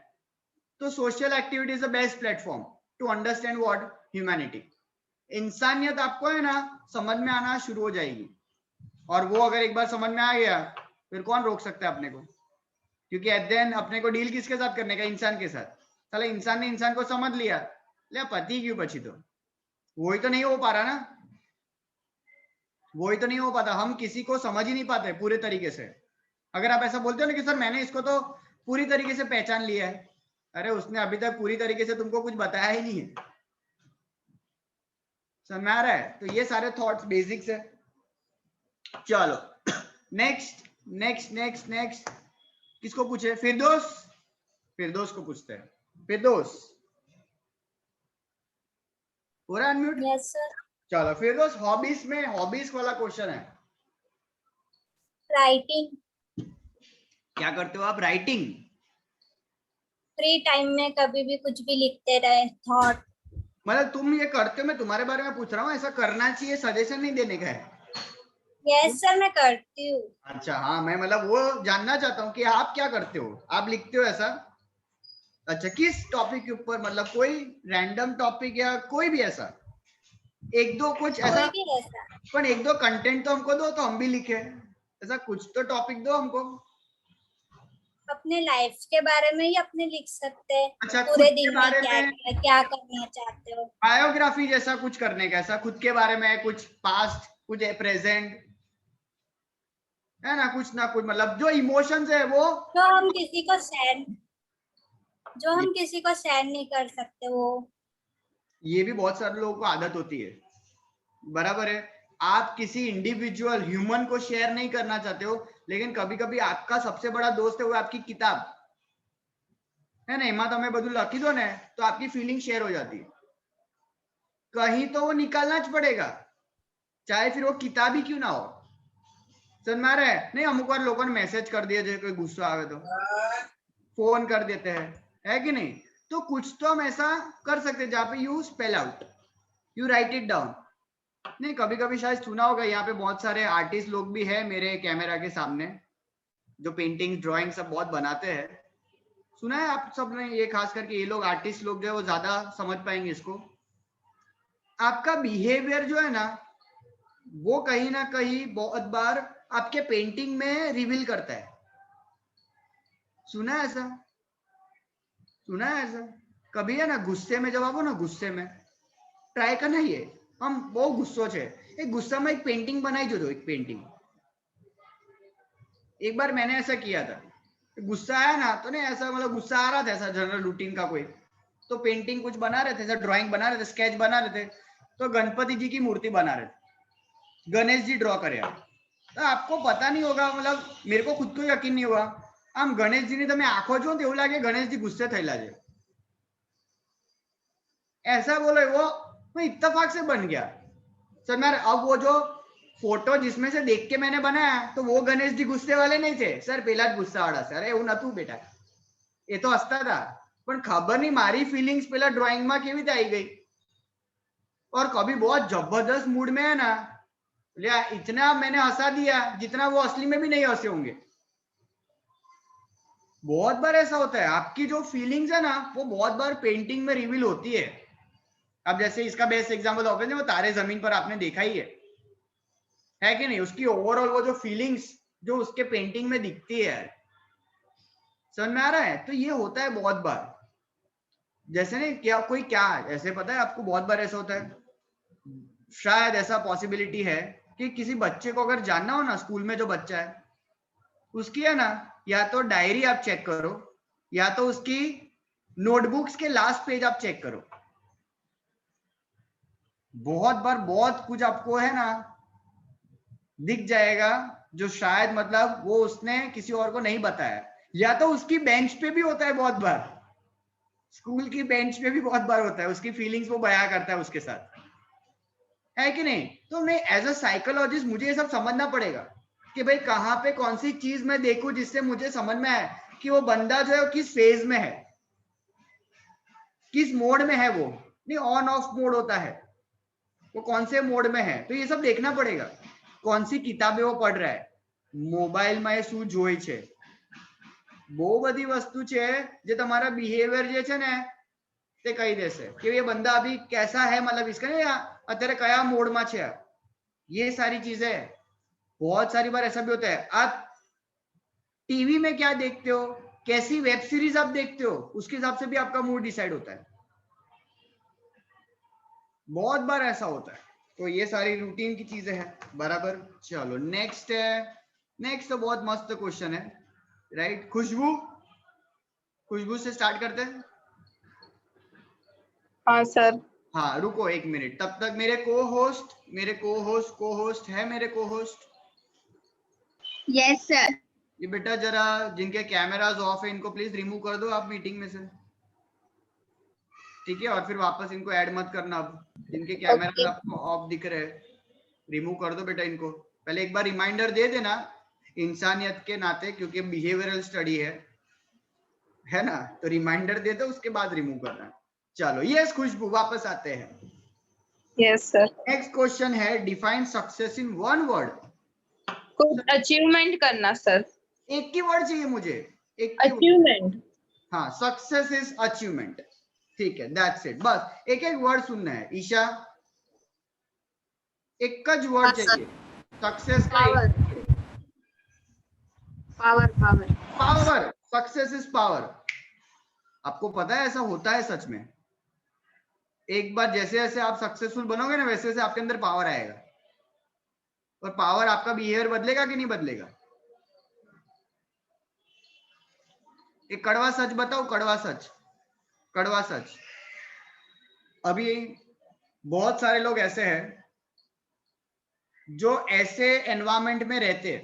तो social activity is the best platform to understand what humanity. इंसानियत आपको है ना समझ में आना शुरू हो जाएगी. और वो अगर एक बार समझ में आ गया, फिर कौन रोक सकता है अपने को? क्योंकि एट द एंड अपने को डील किसके साथ करने का, इंसान के साथ। साला इंसान ने इंसान को समझ लिया, ले पति क्यों पची, तो वही तो नहीं हो पा रहा ना, वही तो नहीं हो पाता। हम किसी को समझ ही नहीं पाते पूरे तरीके से। अगर आप ऐसा बोलते हो ना कि सर मैंने इसको तो पूरी तरीके से पहचान लिया है, अरे उसने अभी तक पूरी तरीके से तुमको कुछ बताया ही नहीं है। समझ में आ रहा है? तो ये सारे थॉट्स बेसिक्स है। चलो नेक्स्ट नेक्स्ट नेक्स्ट नेक्स्ट किसको पूछे? फिरदौस, फिरदौस को पूछते हैं। फिरदौस पूरा अनम्यूट। Yes sir. चलो फिरदौस, हॉबीज में हॉबीज वाला क्वेश्चन है। राइटिंग। क्या करते हो आप? राइटिंग। फ्री टाइम में कभी भी कुछ भी लिखते रहे, थॉट। मतलब तुम ये करते हो, मैं तुम्हारे बारे में पूछ रहा हूँ, ऐसा करना चाहिए, सजेशन नहीं देने का है। यस सर मैं करती हूँ। अच्छा हाँ, मैं मतलब वो जानना चाहता हूँ कि आप क्या करते हो, आप लिखते हो ऐसा? अच्छा, किस टॉपिक के ऊपर, मतलब कोई रैंडम टॉपिक या कोई भी ऐसा एक दो कुछ ऐसा? कोई भी ऐसा। पर एक दो कंटेंट तो हमको दो, तो हम भी लिखे, ऐसा कुछ तो टॉपिक दो हमको। अपने लाइफ के बारे में ही अपने लिख सकते हैं। अच्छा, पूरे खुद के दिन में बारे क्या में? किया, क्या करना चाहते हो। बायोग्राफी जैसा कुछ करने का, ऐसा खुद के बारे में, कुछ पास्ट कुछ प्रेजेंट है ना, कुछ ना कुछ, मतलब जो इमोशंस है वो। जो हम किसी को शेयर नहीं कर सकते वो। ये भी बहुत सारे लोगों को आदत होती है, बराबर है। आप किसी इंडिविजुअल ह्यूमन को शेयर नहीं करना चाहते हो, लेकिन कभी कभी आपका सबसे बड़ा दोस्त है वो आपकी किताब है ना, एमा तमें બધું લખી दो ने तो आपकी फीलिंग शेयर हो जाती है। कहीं तो वो निकालना च पड़ेगा, चाहे फिर वो किताब ही क्यों ना हो। समझ में आ रहा है? नहीं, अमुक बार लोगों ने मैसेज कर दिया, जो कोई गुस्सा आवे तो फोन कर देते हैं, है कि नहीं? तो कुछ तो हम ऐसा कर सकते हैं जहाँ पे you spell out, you right it down. नहीं, कभी कभी शायद सुना होगा, यहाँ पे बहुत सारे आर्टिस्ट लोग भी है मेरे कैमरा के सामने, जो पेंटिंग ड्राइंग सब बहुत बनाते हैं। सुना है आप सब ने? ये खास करके ये लोग आर्टिस्ट लोग जो है वो ज्यादा समझ पाएंगे इसको। आपका बिहेवियर जो है ना, वो कहीं ना कहीं बहुत बार आपके पेंटिंग में रिवील करता है। सुना है ऐसा? सुना है ऐसा? कभी है ना गुस्से में, जब आप हो ना गुस्से में, ट्राई करना ये, हम બહુ ગુસ્સો છે, एक गुस्सा में एक पेंटिंग बनाई जो दो, एक पेंटिंग। एक बार मैंने ऐसा किया था, गुस्सा आया ना तो नहीं ऐसा, मतलब गुस्सा आ रहा था ऐसा जनरल रूटीन का कोई, तो पेंटिंग कुछ बना रहे थे, ऐसा ड्राइंग बना रहे थे, स्केच बना रहे थे, तो गणपति जी की मूर्ति बना रहे थे, गणेश जी ड्रॉ करे। तो आपको पता नहीं होगा, मतलब मेरे को खुद को यकीन नहीं हुआ, આમ ગણેશજીની તમે આંખો જો તો એવું લાગે ગણેશજી ગુસ્સે થયેલા છે, ऐसा बोले वो इत्तेफाक से बन गया। सर मैं अब वो जो फोटो जिसमें से देख के मैंने बनाया, तो वो गणेश जी गुस्से वाले नहीं थे सर, पेला ज गुस्सा वाला सर, એવું નતું બેટા, એ તો હસતા હતા, પણ ખબર नहीं મારી फीलिंग्स पेला ड्राइंग में केवी રીતે आई गई। और कभी बहुत जबरदस्त मूड में है ना, इतना मैंने हंसा दिया जितना वो असली में भी नहीं हंसे होंगे। बहुत बार ऐसा होता है, आपकी जो फीलिंग्स है ना वो बहुत बार पेंटिंग में रिवील होती है। अब जैसे इसका बेस्ट एग्जांपल ऑब्वियसली वो तारे जमीन पर आपने देखा ही है कि नहीं? उसकी ओवरऑल वो जो फीलिंग्स जो उसके पेंटिंग में दिखती है, समझ में आ रहा है? तो ये होता है बहुत बार। जैसे नहीं क्या कोई क्या ऐसे पता है आपको, बहुत बार ऐसा होता है, शायद ऐसा पॉसिबिलिटी है कि किसी बच्चे को अगर जानना हो ना, स्कूल में जो बच्चा है उसकी है ना, या तो डायरी आप चेक करो, या तो उसकी नोटबुक्स के लास्ट पेज आप चेक करो। बहुत बार बहुत कुछ आपको है ना दिख जाएगा जो शायद मतलब वो उसने किसी और को नहीं बताया, या तो उसकी बेंच पे भी होता है बहुत बार, स्कूल की बेंच पे भी बहुत बार होता है, उसकी फीलिंग्स वो बयां करता है उसके साथ, है कि नहीं? तो मैं एज अ साइकोलॉजिस्ट मुझे ये सब समझना पड़ेगा कि भाई कहाँ पे कौन सी चीज मैं देखूं जिससे मुझे समझ में आए कि वो बंदा जो है वो किस फेज में है, किस मोड में है। वो नहीं ऑन ऑफ मोड होता है, वो कौन से मोड में है, तो ये सब देखना पड़ेगा। कौन सी किताबें वो पढ़ रहा है, मोबाइल में શું જોઈ છે, બહુ બધી વસ્તુ છે જે તમારા બિહેવિયર જે છે ને તે કહી દેશે કે ये बंदा अभी कैसा है, मतलब इसका नहीं અત્યારે કયા मोड में છે। ये सारी चीजें बहुत सारी बार ऐसा भी होता है, आप टीवी में क्या देखते हो, कैसी वेब सीरीज आप देखते हो, उसके हिसाब से भी आपका मूड डिसाइड होता है। बहुत बार ऐसा होता है। तो ये सारी रूटीन की चीजें हैं, बराबर। चलो नेक्स्ट है, नेक्स्ट तो बहुत मस्त क्वेश्चन है, राइट। खुशबू, खुशबू से स्टार्ट करते हैं। हाँ सर। हाँ रुको एक मिनट, तब तक मेरे को होस्ट है, मेरे को होस्ट। Yes sir. ये बेटा जरा जिनके कैमरास ऑफ है इनको प्लीज रिमूव कर दो आप मीटिंग में से, ठीक है। और फिर वापस इनको ऐड मत करना। अब जिनके कैमरास आपको ऑफ दिख रहे हैं रिमूव कर दो बेटा इनको। पहले एक बार रिमाइंडर दे देना इंसानियत के नाते, क्योंकि बिहेवियरल स्टडी है ना, तो रिमाइंडर दे दो, उसके बाद रिमूव करना। चलो यस खुशबू, वापस आते हैं। Yes sir. नेक्स्ट क्वेश्चन है, define success in one word. कुछ अचीवमेंट करना सर। एक ही वर्ड चाहिए मुझे, एक ही अचीवमेंट। हाँ, सक्सेस इज अचीवमेंट, ठीक है, दैट्स इट। बस एक एक वर्ड सुनना है। ईशा, एक ज वर्ड चाहिए सक्सेस का। Power, success is power. आपको पता है ऐसा होता है सच में। एक बार जैसे जैसे आप सक्सेसफुल बनोगे ना, वैसे वैसे आपके अंदर पावर आएगा। और पावर आपका बिहेवियर बदलेगा कि नहीं बदलेगा। एक कड़वा सच बताओ, कड़वा सच, कड़वा सच। अभी बहुत सारे लोग ऐसे हैं जो ऐसे एनवायरमेंट में रहते हैं।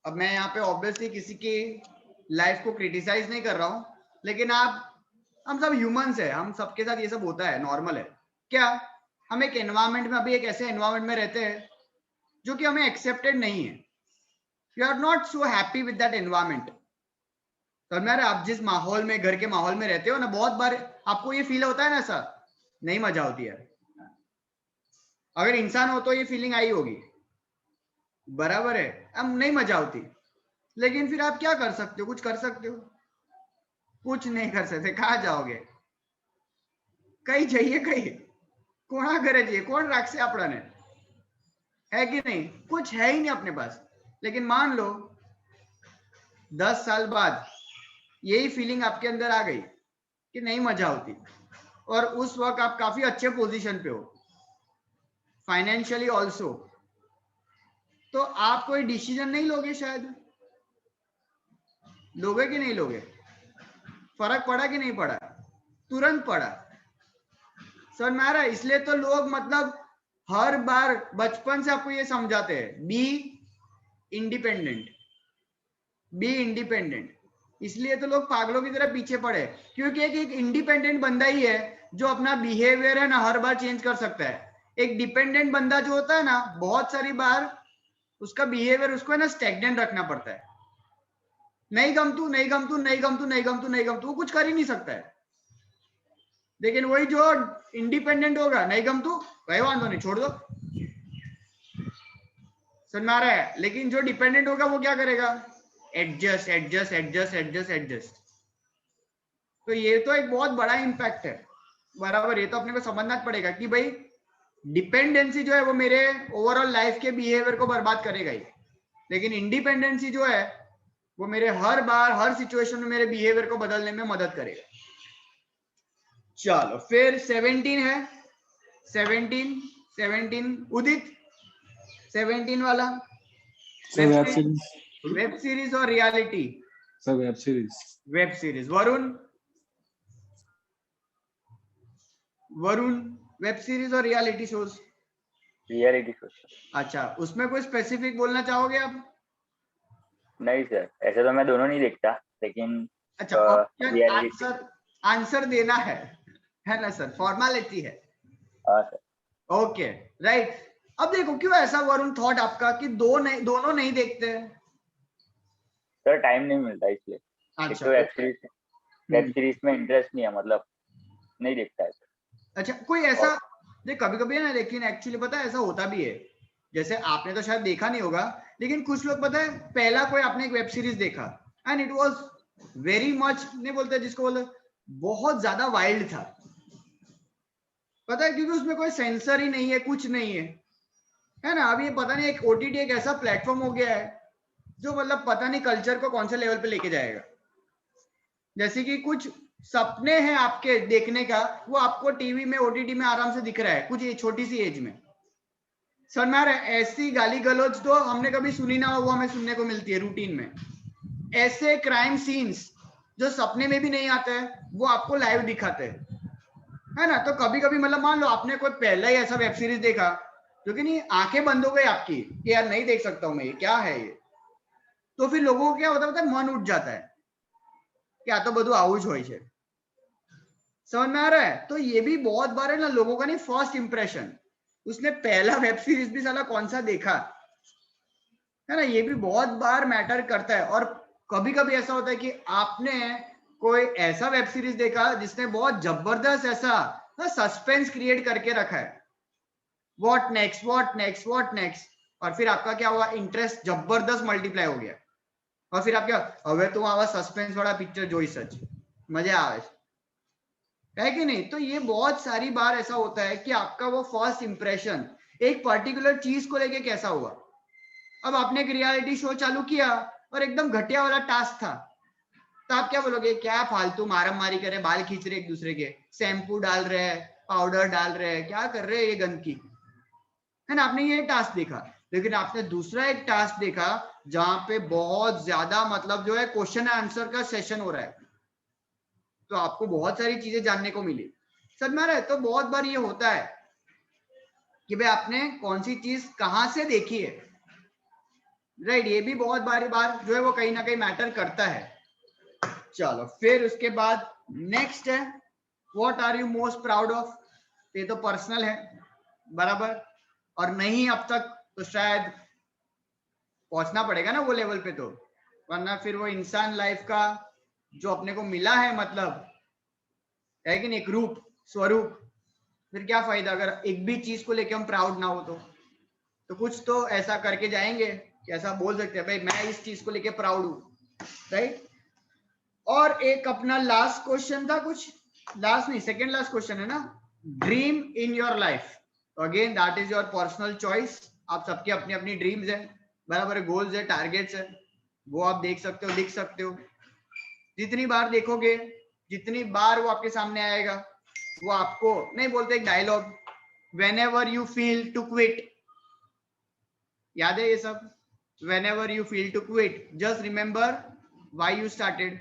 अब मैं यहाँ पे ऑब्वियसली किसी की लाइफ को क्रिटिसाइज नहीं कर रहा हूं, लेकिन हम सब ह्यूमंस है, हम सबके साथ ये सब होता है, नॉर्मल है। क्या हम एक एनवायरमेंट में, अभी एक ऐसे एनवायरमेंट में रहते हैं जो कि हमें एक्सेप्टेड नहीं है। You are not so happy with that environment. तो मेरे आप जिस माहौल में, घर के माहौल में रहते हो ना, बहुत बार आपको ये फील होता है ना, ऐसा नहीं मजा होती है। अगर इंसान हो तो ये फीलिंग आई होगी, बराबर है। अब नहीं मजा होती, लेकिन फिर आप क्या कर सकते हो, कुछ कर सकते हो, कुछ नहीं कर सकते। कहाँ जाओगे, कहीं जाइए, कहीं कोणा करे जाइए, कौन राखसे आपने, है कि नहीं, कुछ है ही नहीं अपने पास। लेकिन मान लो 10 साल बाद यही फीलिंग आपके अंदर आ गई कि नहीं मजा होती, और उस वक्त आप काफी अच्छे पोजीशन पे हो, फाइनेंशियली ऑल्सो, तो आप कोई डिसीजन नहीं लोगे, शायद लोगे कि नहीं लोगे। फर्क पड़ा कि नहीं पड़ा, तुरंत पड़ा, समझ में आ रहा है। इसलिए तो लोग मतलब हर बार बचपन से आपको ये समझाते हैं, बी इंडिपेंडेंट, बी इंडिपेंडेंट। इसलिए तो लोग पागलों की तरह पीछे पड़े, क्योंकि एक इंडिपेंडेंट बंदा ही है जो अपना बिहेवियर है ना हर बार चेंज कर सकता है। एक डिपेंडेंट बंदा जो होता है ना, बहुत सारी बार उसका बिहेवियर उसको है ना स्टैग्नेंट रखना पड़ता है। नहीं गमतू, नहीं गमतू, नहीं गमतू, नहीं गमतू, नहीं गमतू, वो कुछ कर ही नहीं सकता है। लेकिन वही जो इंडिपेंडेंट होगा, नहीं गमतू भाई वांधो नहीं, छोड़ दो, समझ में आ रहा है। लेकिन जो डिपेंडेंट होगा वो क्या करेगा, adjust adjust adjust adjust adjust. तो ये तो एक बहुत बड़ा इंपैक्ट है, बराबर। ये तो अपने को समझना पड़ेगा कि भाई डिपेंडेंसी जो है वो मेरे ओवरऑल लाइफ के बिहेवियर को बर्बाद करेगा ही, लेकिन इंडिपेंडेंसी जो है वो मेरे हर बार हर सिचुएशन में मेरे बिहेवियर को बदलने में मदद करेगा। चलो फिर 17 है, 17 उदित, 17 वाला वेब सीरीज और reality. Sir web series. Web series. Varun, Varun web series और रियलिटी शोज। Reality show. अच्छा, उसमें कोई स्पेसिफिक बोलना चाहोगे आप। नहीं सर, ऐसे तो मैं दोनों नहीं देखता, लेकिन अच्छा, ऑप्शन आंसर देना है ना सर, फॉर्मेलिटी है। हाँ सर। Okay right. अब देखो क्यों ऐसा वरुण थॉट आपका कि दोनों नहीं देखते हैं। सर टाइम नहीं मिलता इसलिए। अच्छा, तो वेब सीरीज में इंटरेस्ट नहीं है, मतलब नहीं देखता है। अच्छा, कोई ऐसा देख कभी कभी है ना, लेकिन एक्चुअली पता है ऐसा होता भी है। जैसे आपने तो शायद देखा नहीं होगा, लेकिन कुछ लोग पता है पहला कोई आपने एक वेब सीरीज देखा and it was very much, नहीं बोलते जिसको बोलते, बहुत ज्यादा वाइल्ड था, पता है, क्योंकि उसमें कोई सेंसर ही नहीं है, कुछ नहीं है, है ना। अभी ये पता नहीं एक ओटीटी एक ऐसा प्लेटफॉर्म हो गया है जो मतलब पता नहीं कल्चर को कौन से लेवल पे लेके जाएगा। जैसे कि कुछ सपने हैं आपके देखने का, वो आपको टीवी में ओटीटी में आराम से दिख रहा है कुछ छोटी सी एज में। समझ में आ रहा है? ऐसी गाली गलौज तो हमने कभी सुनी ना हो, वो हमें सुनने को मिलती है रूटीन में। ऐसे क्राइम सीन्स जो सपने में भी नहीं आते हैं वो आपको लाइव दिखाते हैं, है ना। तो कभी कभी मतलब मान लो आपने कोई पहला ही ऐसा वेब सीरीज देखा जो कि नहीं, आंखें बंद हो गई आपकी कि यार नहीं देख सकता हूं मैं, ये क्या है ये। तो फिर लोगों को क्या होता है, मन उठ जाता है कि आ तो બધું આવું જ હોય છે। समझ में आ रहा है? तो ये भी बहुत बार है ना लोगों का नहीं फर्स्ट इंप्रेशन, उसने पहला वेब सीरीज भी साला कौन सा देखा है ना, ये भी बहुत बार मैटर करता है। और कभी कभी ऐसा होता है कि आपने कोई ऐसा वेब सीरीज देखा जिसने बहुत जबरदस्त ऐसा सस्पेंस क्रिएट करके रखा है, what next what next what next, और फिर आपका क्या हुआ, इंटरेस्ट जबरदस्त मल्टीप्लाई हो गया। और फिर आप क्या, હવે तो आवा सस्पेंस वाला पिक्चर જોઈ सच मजा आवे है कि नहीं। तो ये बहुत सारी बार ऐसा होता है कि आपका वो फर्स्ट इंप्रेशन एक पर्टिकुलर चीज को लेके कैसा हुआ। अब आपने एक रियलिटी शो चालू किया और एकदम घटिया वाला टास्क था, तो आप क्या बोलोगे, क्या फालतू मारम मारी करे, बाल खींच रहे एक दूसरे के, शैम्पू डाल रहे हैं, पाउडर डाल रहे हैं, क्या कर रहे हैं ये गंदगी, है ना। आपने ये टास्क देखा, लेकिन आपने दूसरा एक टास्क देखा जहां पे बहुत ज्यादा मतलब जो है क्वेश्चन एंड आंसर का सेशन हो रहा है, तो आपको बहुत सारी चीजें जानने को मिली। समझ में आ रहा है? तो बहुत बार ये होता है कि भाई आपने कौन सी चीज कहां से देखी है, राइट। ये भी बहुत बार जो है वो कहीं ना कहीं मैटर करता है। चलो फिर उसके बाद नेक्स्ट है, what are you most proud of. ये तो पर्सनल है बराबर, और नहीं अब तक तो शायद पहुंचना पड़ेगा ना वो लेवल पे, तो वरना फिर वो इंसान लाइफ का जो अपने को मिला है मतलब है कि नहीं, एक रूप स्वरूप, फिर क्या फायदा अगर एक भी चीज को लेके हम प्राउड ना हो। तो कुछ तो ऐसा करके जाएंगे कि ऐसा बोल सकते हैं भाई मैं इस चीज को लेके प्राउड हूं, राइट। और एक अपना लास्ट क्वेश्चन था, कुछ लास्ट नहीं सेकंड लास्ट क्वेश्चन है ना, ड्रीम इन योर लाइफ। तो again that is your personal choice, आप सबके अपनी अपनी ड्रीम्स है बराबर, गोल्स है, टारगेट्स है, वो आप देख सकते हो, लिख सकते हो। जितनी बार देखोगे, जितनी बार वो आपके सामने आएगा, वो आपको नहीं बोलते एक dialogue, whenever you feel to quit, याद है ये सब, whenever you feel to quit just remember why you started,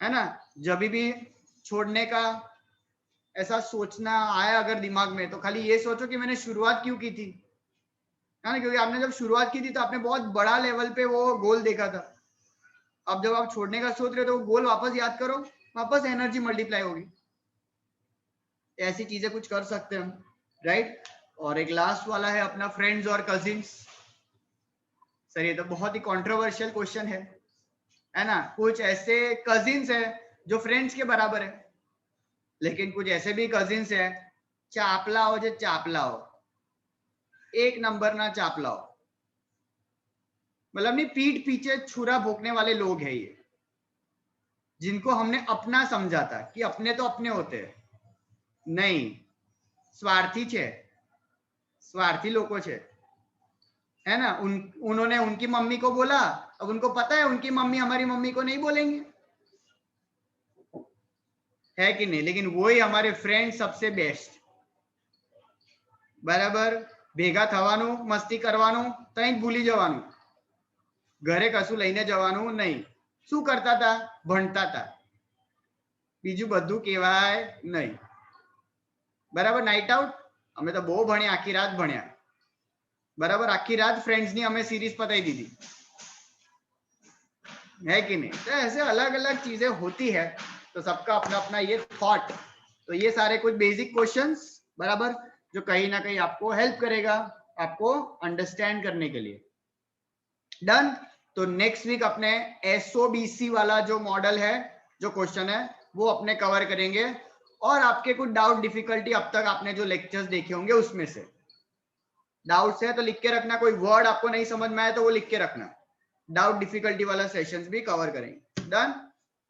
है ना। जब भी छोड़ने का ऐसा सोचना आया अगर दिमाग में, तो खाली ये सोचो कि मैंने शुरुआत क्यों की थी, है ना। क्योंकि आपने जब शुरुआत की थी तो आपने बहुत बड़ा लेवल पे वो गोल देखा था। अब जब आप छोड़ने का सोच रहे हो तो वो गोल वापस याद करो, वापस एनर्जी मल्टीप्लाई होगी। ऐसी चीजें कुछ कर सकते हैं हम, राइट। और एक लास्ट वाला है अपना फ्रेंड्स और कजिन्स। सर ये तो बहुत ही कंट्रोवर्शियल क्वेश्चन है ना। कुछ ऐसे कजिन्स है जो फ्रेंड्स के बराबर है, लेकिन कुछ ऐसे भी कजिन्स है चापला हो जो चापला हो, एक नंबर ना चापला हो, मतलब नहीं पीठ पीछे छुरा भोंकने वाले लोग हैं ये, जिनको हमने अपना समझा था कि अपने तो अपने होते हैं, नहीं स्वार्थी छे, स्वार्थी लोगों छे, है ना। उन्होंने उनकी मम्मी को बोला, अब उनको पता है उनकी मम्मी हमारी मम्मी को नहीं बोलेंगे, है कि नहीं। लेकिन वही हमारे फ्रेंड सबसे बेस्ट बराबर, भेगा थवानुं, मस्ती करवानुं, तई भूली जवानुं, घरे कशुं लईने जवानुं नहीं। શું કરતા હતા, ભણતા હતા, બીજું બધું કહેવાય નહીં બરાબર। નાઇટ આઉટ અમે તો બહુ ભણ્યા, આખી રાત ભણ્યા बराबर, आखी रात फ्रेंड्स ने हमें सीरीज बताई दी थी, है कि नहीं। तो ऐसे अलग अलग चीजें होती है, तो सबका अपना अपना ये थॉट। तो ये सारे कुछ बेसिक क्वेश्चंस बराबर जो कहीं ना कहीं आपको हेल्प करेगा आपको अंडरस्टैंड करने के लिए। डन। तो नेक्स्ट वीक अपने एसओबीसी वाला जो मॉडल है, जो क्वेश्चन है वो अपने कवर करेंगे, और आपके कुछ डाउट डिफिकल्टी अब तक आपने जो लेक्चर्स देखे होंगे उसमें से डाउट्स है तो लिख के रखना, कोई वर्ड आपको नहीं समझ में आया तो वो लिख के रखना। डाउट डिफिकल्टी वाला सेशंस भी कवर करेंगे। डन।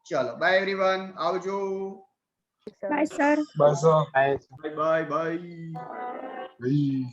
चलो बाय एवरीवन, आवजो। Bye sir. बस बाय बाय बाय।